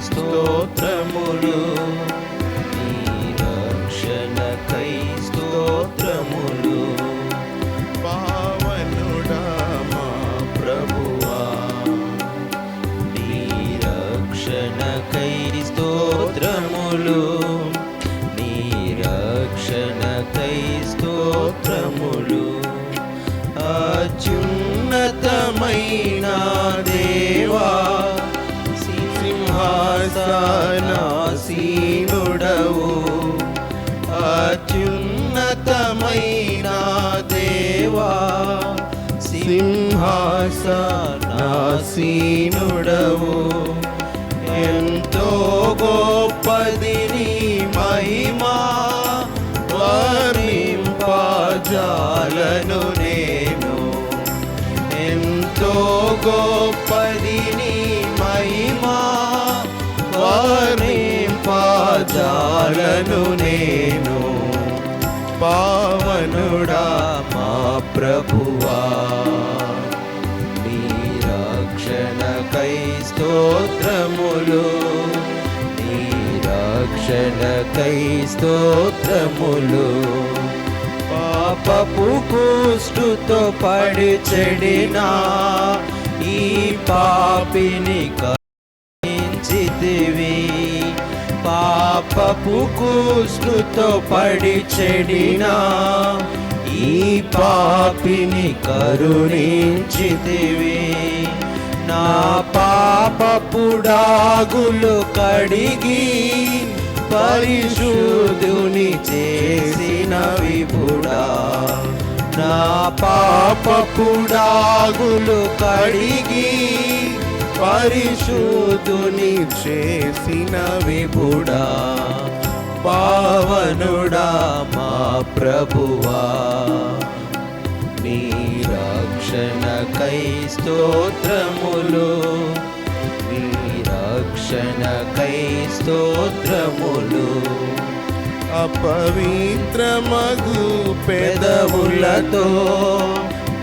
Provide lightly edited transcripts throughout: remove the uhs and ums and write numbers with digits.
స్తోత్రములు, నీ రక్షణకై స్తోత్రములు. పావనుడా మా ప్రభువా, నీ రక్షణకై స్తోత్రములు, నీ రక్షణకై స్తోత్రములు. అత్యున్నతమైన దేవా, సింహాసనాసీనుడవు, అత్యున్నతమైన దేవా, సింహాసనాసీనుడవు. ఎంతో గొప్పది నీ మహిమా, వర్ణింపజాలను నేను. ఎంతో గొప్పది నీ మహిమా, వర్ణింపజాలను నేను. పావనుడా మా ప్రభువా, నీ రక్షణకై స్తోత్రములు, నీ రక్షణకై స్తోత్రములు. పాపపు కుష్టుతో పడి చెడినా ఈ పాపిని కరుణించితివి. పాపపు కుష్టుతో పడి చెడినా ఈ పాపిని కరుణించితివి. నా పాపపు డాగులు కడిగి పరిశుద్ధుని చేసిన విభుడా, నా పాపపు డాగులు కడిగి పరిశుద్ధుని చేసిన విభుడా. పావనుడా మా ప్రభువా, నీ రక్షణకై స్తోత్రములు, నీ రక్షణకై స్తోత్రములు. అపవిత్రమగు పెదవులతో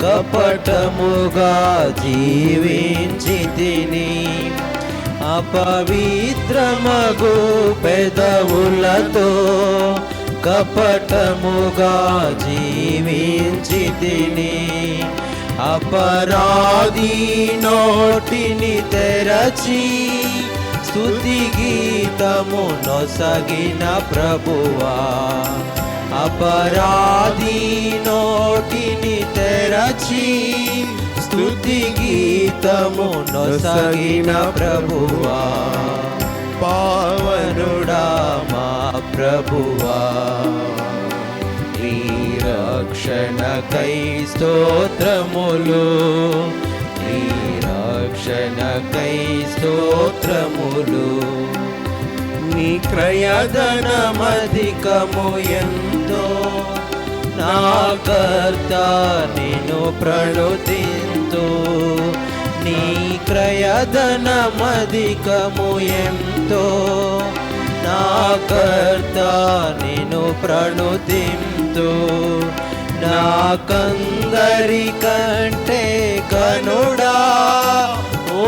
కపటముగా జీవించితిని. అపవిత్రమగు పెదవులతో కపటముగా జీవించితిని. అపరాధి నోటిని తెరచి స్తుతి గీతము నొసగిన ప్రభువా. అపరాధి నోటిని తెరచి స్తుతి గీతము నొసగిన ప్రభువా. పావనుడా మా ప్రభువా, నీ రక్షణకై స్తోత్రములు, నీ రక్షణకై స్తోత్రములు. నీ క్రయధనమధికము ఎంతో, నా కర్త నిన్ను ప్రణుతింతు. నీ క్రయధనమధికము ఎంతో, నా కర్త నిన్ను ప్రణుతింతు. నాకందరి కంటే కనుడా, ఓ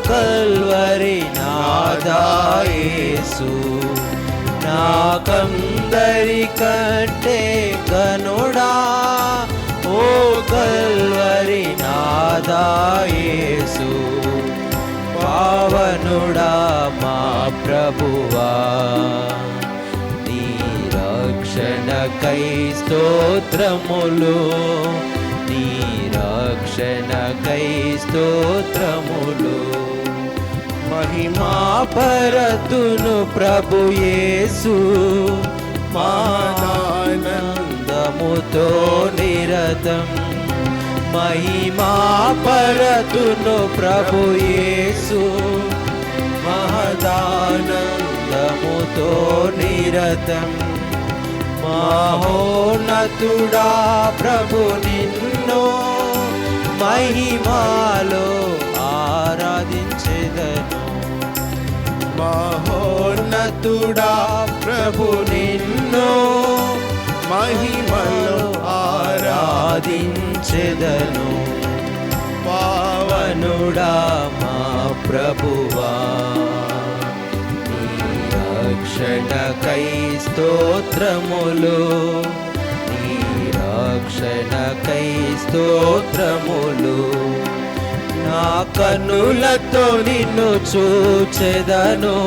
కల్వరి నాథా యేసు. నాకందరి కంటే కనుడా, ఓ కల్వరి నాథా యేసు. పావనుడా మా ప్రభువా, నీ రక్షణకై స్తోత్రములు, నీ రక్షణకై స్తోత్రములు. మహిమా పరతును ప్రభు యేసు, మానందముతో నిరతం. మహిమా పరతును ప్రభు యేసు, మహదానందముతో నిరతం. మహోన్నతుడా ప్రభు నిన్ను మహిమాలో ఆరాధించెదను. మహోన్నతుడా ప్రభు నిన్ను మహిమలో ఆరాధించెదను. పావనుడా మా ప్రభువా, రక్షణకై స్తోత్రములు, నీ రక్షణకై స్తోత్రములు. నా కన్నులతో నిన్ను చూచెదను,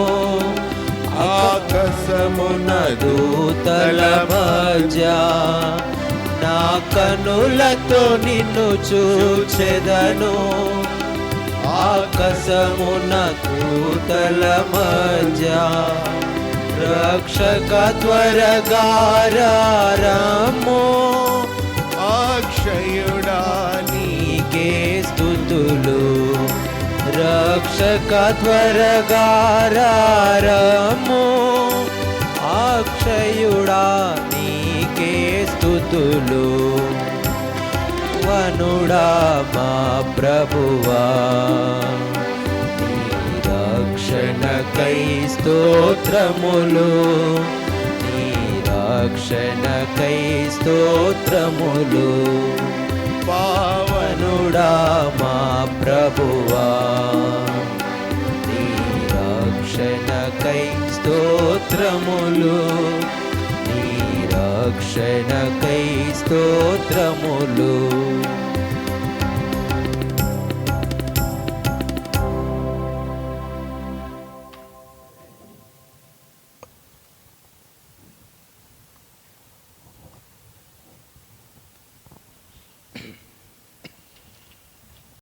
ఆకాశమున దూతల మధ్య. నా కన్నులతో నిన్ను చూచెదను, ఆకాశమున దూతల మధ్య. రక్షక త్వరగా రారమ్ము, అక్షయుడా నీకే స్తుతులు. రక్షక త్వరగా రారమ్ము, అక్షయుడా నీకే స్తుతులు. వనుడా మా ప్రభువా, నీ రక్షణకై స్తోత్రములు, నీ రక్షణకై స్తోత్రములు. పావనుడా మా ప్రభువా, నీ రక్షణకై స్తోత్రములు, నీ రక్షణకై స్తోత్రములు.